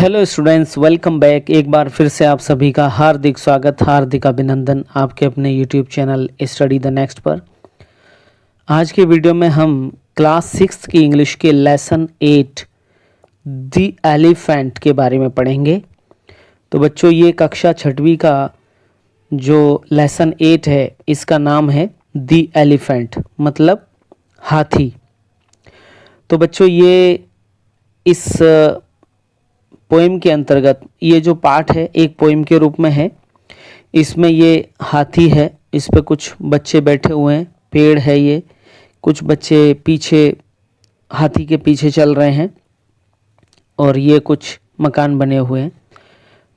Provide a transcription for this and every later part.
Hello students, welcome back. एक बार फिर से आप सभी का हार्दिक स्वागत, हार्दिक अभिनंदन आपके अपने YouTube channel study the next पर। आज के वीडियो में हम क्लास 6 की इंग्लिश के लेसन 8 द एलिफेंट के बारे में पढ़ेंगे। तो बच्चों, ये कक्षा 6वीं का जो लेसन 8 है, इसका नाम है द एलिफेंट, मतलब हाथी। तो बच्चों, ये इस पोएम के अंतर्गत ये जो पाठ है एक पोएम के रूप में है। इसमें ये हाथी है, इस पे कुछ बच्चे बैठे हुए हैं, पेड़ है, ये कुछ बच्चे पीछे हाथी के पीछे चल रहे हैं और ये कुछ मकान बने हुए हैं।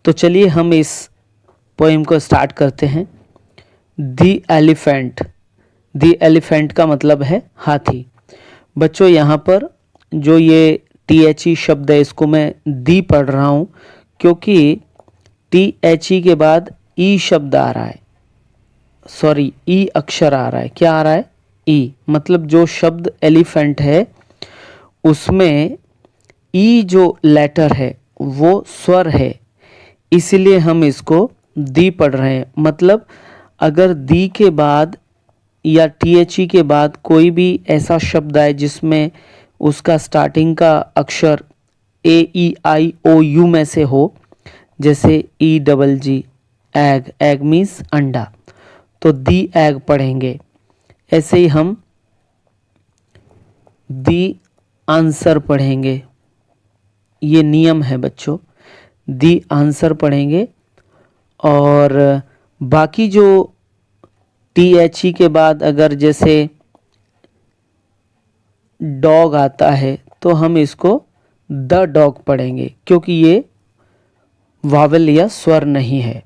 तो चलिए हम इस पोएम को स्टार्ट करते हैं। The elephant. द एलिफेंट का मतलब है हाथी। बच्चों, यहाँ पर जो ये THE शब्द है, इसको मैं दी पढ़ रहा हूँ क्योंकि THE के बाद ई शब्द आ रहा है, सॉरी ई अक्षर आ रहा है। क्या आ रहा है? ई। मतलब जो शब्द एलिफेंट है उसमें ई जो लेटर है वो स्वर है, इसलिए हम इसको दी पढ़ रहे हैं। मतलब अगर दी के बाद या THE के बाद कोई भी ऐसा शब्द आए जिसमें उसका स्टार्टिंग का अक्षर AEIOU में से हो, जैसे EGG, एग। एग मीन्स अंडा, तो दी एग पढ़ेंगे। ऐसे ही हम दी आंसर पढ़ेंगे। ये नियम है बच्चों, दी आंसर पढ़ेंगे। और बाकी जो THE के बाद अगर जैसे डॉग आता है तो हम इसको द डॉग पढ़ेंगे, क्योंकि ये वावेल या स्वर नहीं है,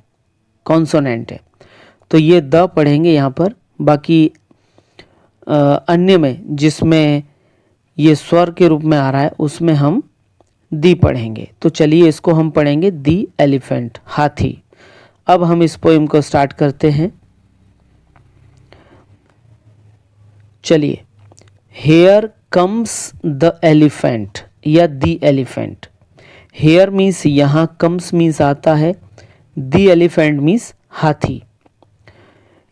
कॉन्सोनेंट है। तो ये द पढ़ेंगे यहाँ पर। बाकी अन्य में जिसमें ये स्वर के रूप में आ रहा है उसमें हम दी पढ़ेंगे। तो चलिए इसको हम पढ़ेंगे दी एलिफेंट, हाथी। अब हम इस पोएम को स्टार्ट करते हैं। चलिए। हेयर कम्स द एलिफेंट या द एलिफेंट। हेयर मीन्स यहाँ, कम्स मीन्स आता है, द एलिफेंट मीन्स हाथी।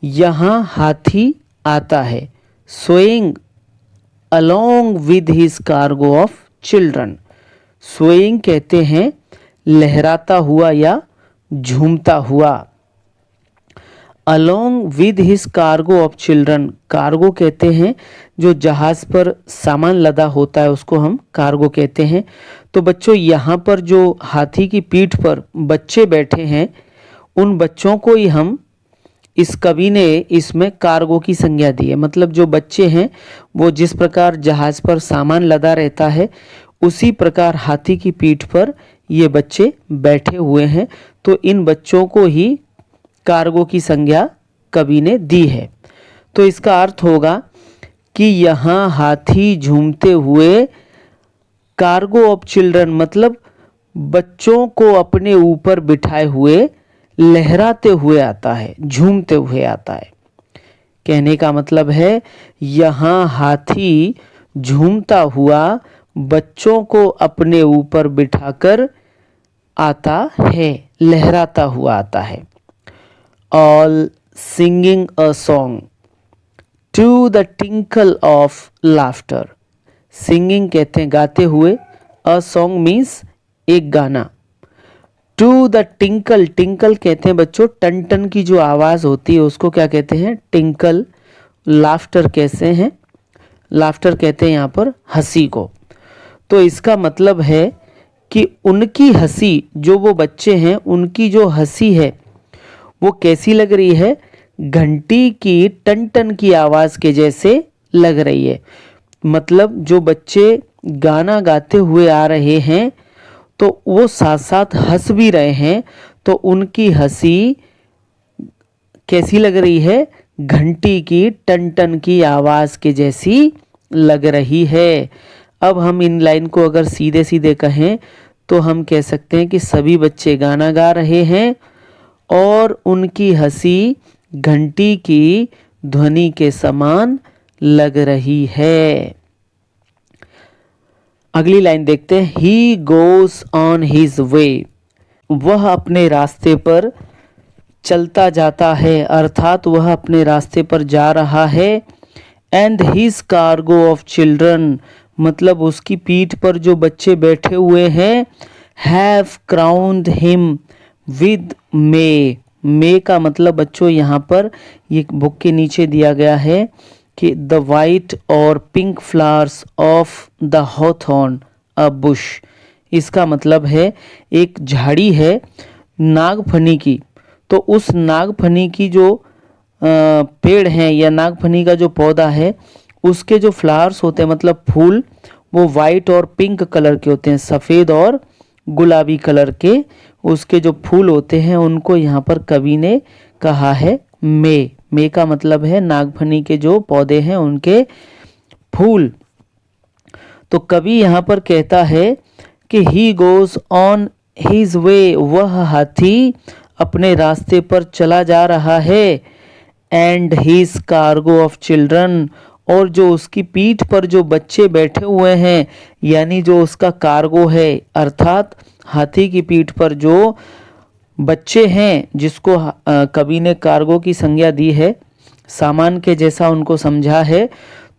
यहाँ हाथी आता है। Swaying along with his cargo of children. Swaying कहते हैं लहराता हुआ या झूमता हुआ। Along with his cargo of children. Cargo कहते हैं जो जहाज पर सामान लदा होता है, उसको हम कार्गो कहते हैं। तो बच्चों, यहाँ पर जो हाथी की पीठ पर बच्चे बैठे हैं, उन बच्चों को ही हम, इस कवि ने इसमें कार्गो की संज्ञा दी है। मतलब जो बच्चे हैं वो जिस प्रकार जहाज पर सामान लदा रहता है, उसी प्रकार हाथी की पीठ पर ये बच्चे बैठे हुए हैं। तो इन बच्चों को ही कार्गो की संज्ञा कवि ने दी है। तो इसका अर्थ होगा कि यहाँ हाथी झूमते हुए, कार्गो ऑफ चिल्ड्रन मतलब बच्चों को अपने ऊपर बिठाए हुए, लहराते हुए आता है, झूमते हुए आता है। कहने का मतलब है यहाँ हाथी झूमता हुआ बच्चों को अपने ऊपर बिठाकर आता है, लहराता हुआ आता है। All singing a song to the tinkle of laughter. Singing कहते हैं गाते हुए, a song means एक गाना। To the tinkle, tinkle कहते हैं बच्चों टन टन की जो आवाज़ होती है उसको क्या कहते हैं? टिंकल। लाफ्टर कैसे हैं? लाफ्टर कहते हैं यहाँ पर हंसी को। तो इसका मतलब है कि उनकी हंसी, जो वो बच्चे हैं उनकी जो हंसी है वो कैसी लग रही है? घंटी की टन टन की आवाज़ के जैसे लग रही है। मतलब जो बच्चे गाना गाते हुए आ रहे हैं तो वो साथ साथ हंस भी रहे हैं, तो उनकी हंसी कैसी लग रही है? घंटी की टन टन की आवाज़ के जैसी लग रही है। अब हम इन लाइन को अगर सीधे सीधे कहें तो हम कह सकते हैं कि सभी बच्चे गाना गा रहे हैं और उनकी हंसी घंटी की ध्वनि के समान लग रही है। अगली लाइन देखते हैं, he goes on his way, वह अपने रास्ते पर चलता जाता है, अर्थात वह अपने रास्ते पर जा रहा है। And his cargo of children, मतलब उसकी पीठ पर जो बच्चे बैठे हुए हैं, have crowned him with may का मतलब बच्चों यहाँ पर ये बुक के नीचे दिया गया है कि द वाइट और pink flowers of the Hawthorne a bush. इसका मतलब है एक झाड़ी है नागफनी की, तो उस नागफनी की जो पेड़ हैं या नागफनी का जो पौधा है उसके जो फ्लावर्स होते हैं मतलब फूल, वो वाइट और पिंक कलर के होते हैं, सफ़ेद और गुलाबी कलर के उसके जो फूल होते हैं उनको यहाँ पर कवि ने कहा है मे का मतलब है नागफनी के जो पौधे हैं उनके फूल। तो कवि यहाँ पर कहता है कि he goes on his way, वह हाथी अपने रास्ते पर चला जा रहा है। And his cargo of children, और जो उसकी पीठ पर जो बच्चे बैठे हुए हैं यानी जो उसका कार्गो है, अर्थात हाथी की पीठ पर जो बच्चे हैं जिसको कवि ने कार्गो की संज्ञा दी है, सामान के जैसा उनको समझा है,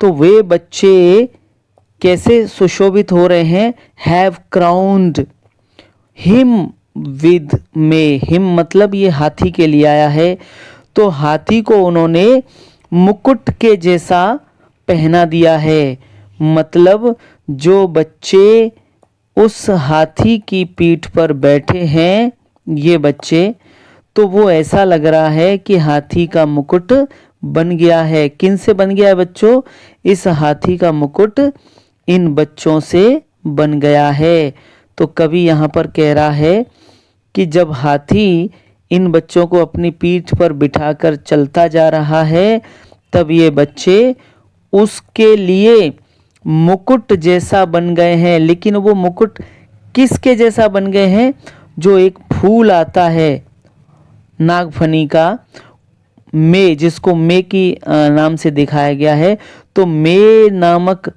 तो वे बच्चे कैसे सुशोभित हो रहे हैं, have crowned him with may, him मतलब ये हाथी के लिए आया है, तो हाथी को उन्होंने मुकुट के जैसा पहना दिया है। मतलब जो बच्चे उस हाथी की पीठ पर बैठे हैं ये बच्चे, तो वो ऐसा लग रहा है कि हाथी का मुकुट बन गया है। किन से बन गया है बच्चों? इस हाथी का मुकुट इन बच्चों से बन गया है। तो कवि यहाँ पर कह रहा है कि जब हाथी इन बच्चों को अपनी पीठ पर बिठाकर चलता जा रहा है तब ये बच्चे उसके लिए मुकुट जैसा बन गए हैं। लेकिन वो मुकुट किसके जैसा बन गए हैं? जो एक फूल आता है नागफनी का, मे, जिसको मे की नाम से दिखाया गया है, तो मे नामक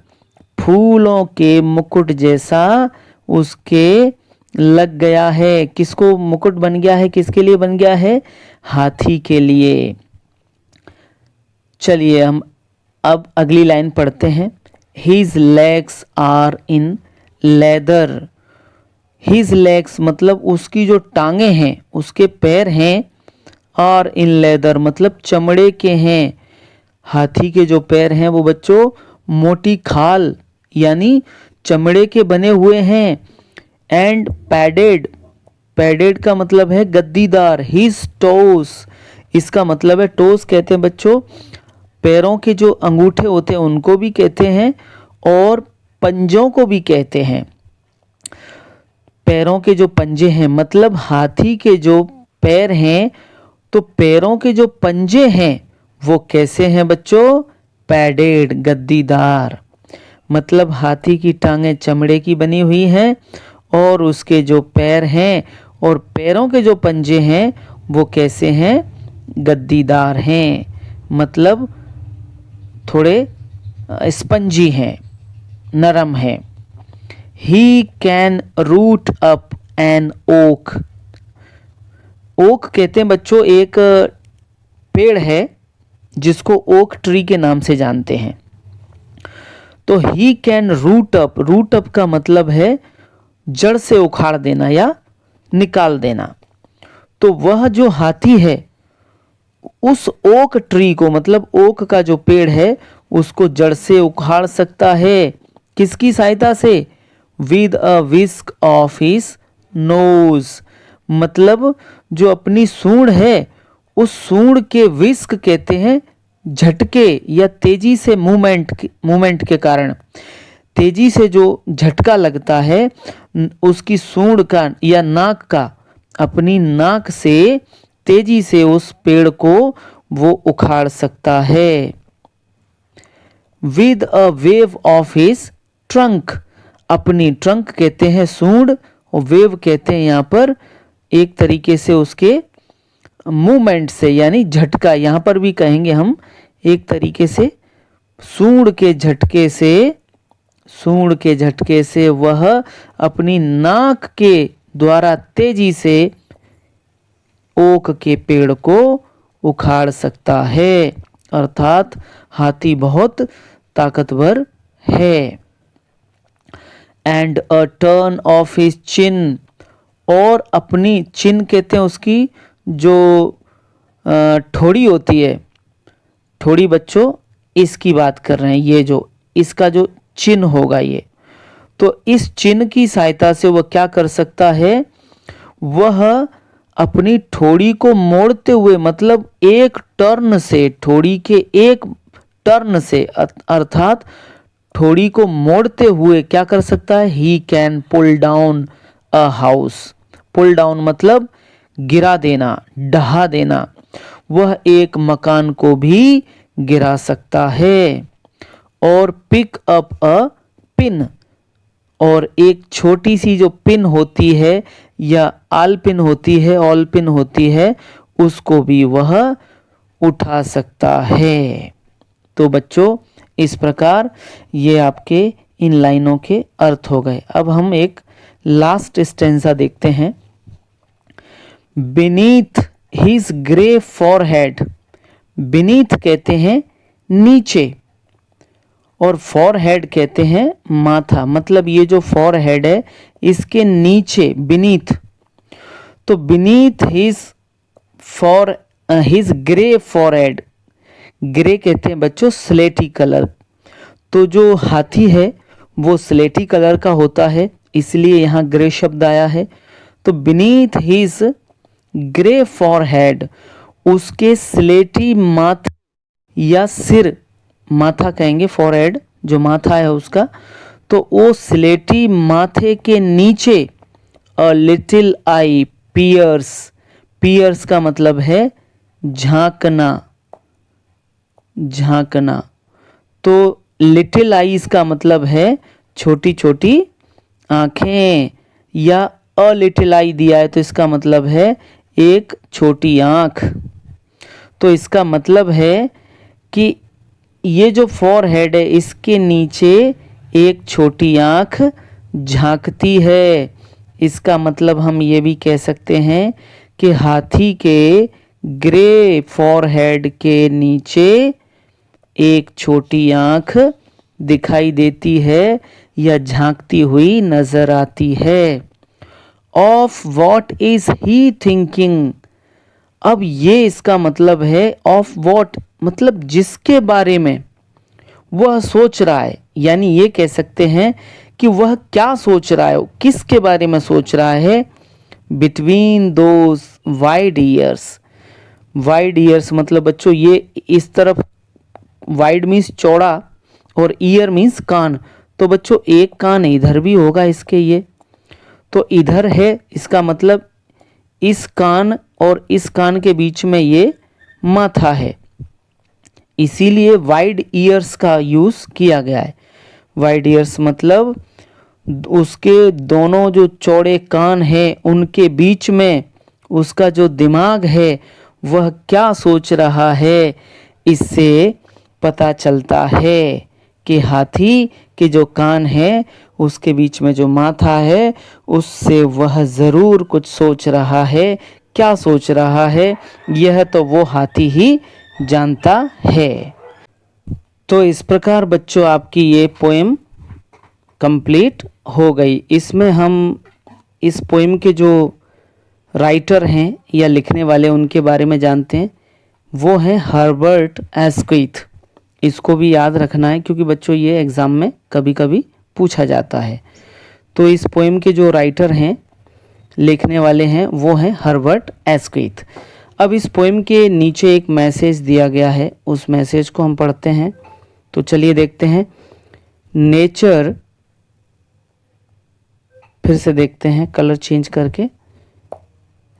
फूलों के मुकुट जैसा उसके लग गया है। किसको मुकुट बन गया है? किसके लिए बन गया है? हाथी के लिए। चलिए हम अब अगली लाइन पढ़ते हैं। His legs are in leather. His legs मतलब उसकी जो टांगे हैं, उसके पैर हैं, और इन लेदर मतलब चमड़े के हैं। हाथी के जो पैर हैं वो बच्चों मोटी खाल यानी चमड़े के बने हुए हैं। एंड पैडेड, पैडेड का मतलब है गद्दीदार। हिज टोस, इसका मतलब है टोस कहते हैं बच्चों पैरों के जो अंगूठे होते हैं उनको भी कहते हैं और पंजों को भी कहते हैं। पैरों के जो पंजे हैं मतलब हाथी के जो पैर हैं, तो पैरों के जो पंजे हैं वो कैसे हैं बच्चों? पैडेड, गद्दीदार। मतलब हाथी की टांगें चमड़े की बनी हुई हैं और उसके जो पैर हैं और पैरों के जो पंजे हैं वो कैसे हैं? गद्दीदार हैं, मतलब थोड़े स्पंजी हैं, नरम हैं। He can root up an oak, oak कहते हैं बच्चों एक पेड़ है जिसको ओक ट्री के नाम से जानते हैं। तो he can root up, root up का मतलब है जड़ से उखाड़ देना या निकाल देना। तो वह जो हाथी है उस ओक ट्री को, मतलब ओक का जो पेड़ है उसको जड़ से उखाड़ सकता है। किसकी सहायता से? With a whisk of his nose, मतलब जो अपनी सूंड है उस सूंड के विस्क कहते हैं झटके या तेजी से मूवमेंट के कारण, तेजी से जो झटका लगता है उसकी सूंड का या नाक का, अपनी नाक से तेजी से उस पेड़ को वो उखाड़ सकता है। With a wave of his trunk, अपनी ट्रंक कहते हैं सूंड और वेव कहते हैं यहाँ पर एक तरीके से उसके मूवमेंट से यानी झटका, यहाँ पर भी कहेंगे हम एक तरीके से सूंड के झटके से सूंड के झटके से वह अपनी नाक के द्वारा तेजी से ओक के पेड़ को उखाड़ सकता है, अर्थात हाथी बहुत ताकतवर है। And a turn of his chin, और अपनी चिन कहते हैं उसकी जो ठोड़ी होती है, ठोड़ी बच्चों इसकी बात कर रहे हैं, ये जो इसका जो चिन्ह होगा ये, तो इस चिन्ह की सहायता से वह क्या कर सकता है, वह अपनी ठोड़ी को मोड़ते हुए, मतलब एक टर्न से, ठोड़ी के एक टर्न से अर्थात ठोड़ी को मोड़ते हुए क्या कर सकता है, he can pull down a house. Pull down मतलब गिरा देना, ढहा देना, वह एक मकान को भी गिरा सकता है। और पिक अप अ पिन, और एक छोटी सी जो पिन होती है या आल पिन होती है, ऑल पिन होती है, उसको भी वह उठा सकता है। तो बच्चों इस प्रकार ये आपके इन लाइनों के अर्थ हो गए। अब हम एक लास्ट स्टेंजा देखते हैं। Beneath his grey forehead, beneath कहते हैं नीचे, और फॉरहेड कहते हैं माथा, मतलब ये जो फॉरहेड है इसके नीचे बीनीथ, तो beneath his grey forehead, grey कहते हैं बच्चों स्लेटी कलर, तो जो हाथी है वो स्लेटी कलर का होता है, इसलिए यहाँ ग्रे शब्द आया है। तो बीनीथ हिज ग्रे फॉरहेड, उसके स्लेटी माथा या सिर, माथा कहेंगे, फॉरहेड जो माथा है उसका, तो वो स्लेटी माथे के नीचे a little eye peers, peers का मतलब है झांकना, झांकना, तो लिटिल आईज का मतलब है छोटी छोटी आंखें, या अ लिटिल आई दिया है तो इसका मतलब है एक छोटी आंख। तो इसका मतलब है कि ये जो फॉरहेड है इसके नीचे एक छोटी आंख झांकती है। इसका मतलब हम ये भी कह सकते हैं कि हाथी के ग्रे फॉरहेड के नीचे एक छोटी आंख दिखाई देती है या झांकती हुई नजर आती है। Of what is he thinking, अब ये इसका मतलब है ऑफ वॉट मतलब जिसके बारे में वह सोच रहा है, यानी ये कह सकते हैं कि वह क्या सोच रहा है, किसके बारे में सोच रहा है। Between those wide years, wide years मतलब बच्चों ये इस तरफ, वाइड मीन्स चौड़ा और ईयर मीन्स कान, तो बच्चों एक कान इधर भी होगा इसके, ये तो इधर है, इसका मतलब इस कान और इस कान के बीच में ये माथा है, इसीलिए वाइड ईयर्स का यूज किया गया है। वाइड ईयर्स मतलब उसके दोनों जो चौड़े कान हैं उनके बीच में उसका जो दिमाग है वह क्या सोच रहा है, इससे पता चलता है कि हाथी के जो कान है उसके बीच में जो माथा है उससे वह ज़रूर कुछ सोच रहा है। क्या सोच रहा है यह तो वो हाथी ही जानता है। तो इस प्रकार बच्चों आपकी ये पोएम कंप्लीट हो गई। इसमें हम इस पोएम के जो राइटर हैं या लिखने वाले उनके बारे में जानते हैं, वो हैं हर्बर्ट एस्क्विथ। इसको भी याद रखना है क्योंकि बच्चों ये एग्ज़ाम में कभी कभी पूछा जाता है। तो इस पोएम के जो राइटर हैं, लिखने वाले हैं, वो हैं हर्बर्ट एस्क्विथ। अब इस पोएम के नीचे एक मैसेज दिया गया है, उस मैसेज को हम पढ़ते हैं। तो चलिए देखते हैं। नेचर, फिर से देखते हैं कलर चेंज करके।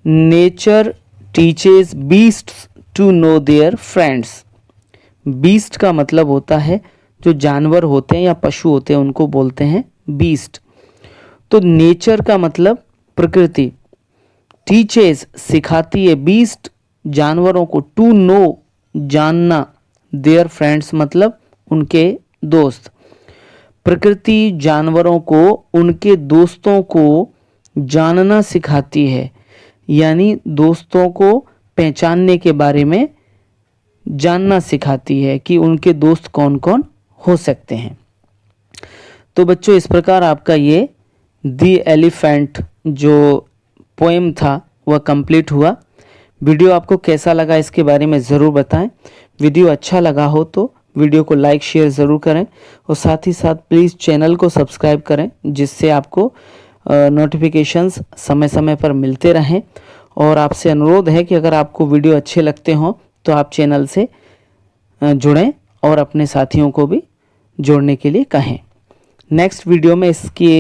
Nature teaches beasts to know their friends. Beast का मतलब होता है जो जानवर होते हैं या पशु होते हैं उनको बोलते हैं बीस्ट। तो नेचर का मतलब प्रकृति, टीचेस सिखाती है, बीस्ट जानवरों को, टू नो जानना, देयर फ्रेंड्स मतलब उनके दोस्त। प्रकृति जानवरों को उनके दोस्तों को जानना सिखाती है, यानी दोस्तों को पहचानने के बारे में जानना सिखाती है कि उनके दोस्त कौन कौन हो सकते हैं। तो बच्चों इस प्रकार आपका ये दी एलिफेंट जो पोएम था वह कंप्लीट हुआ। वीडियो आपको कैसा लगा इसके बारे में ज़रूर बताएं। वीडियो अच्छा लगा हो तो वीडियो को लाइक शेयर ज़रूर करें और साथ ही साथ प्लीज़ चैनल को सब्सक्राइब करें, जिससे आपको नोटिफिकेशंस समय समय पर मिलते रहें। और आपसे अनुरोध है कि अगर आपको वीडियो अच्छे लगते हों तो आप चैनल से जुड़ें और अपने साथियों को भी जोड़ने के लिए कहें। नेक्स्ट वीडियो में इसके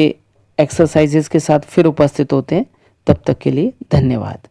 एक्सरसाइजेस के साथ फिर उपस्थित होते हैं। तब तक के लिए धन्यवाद।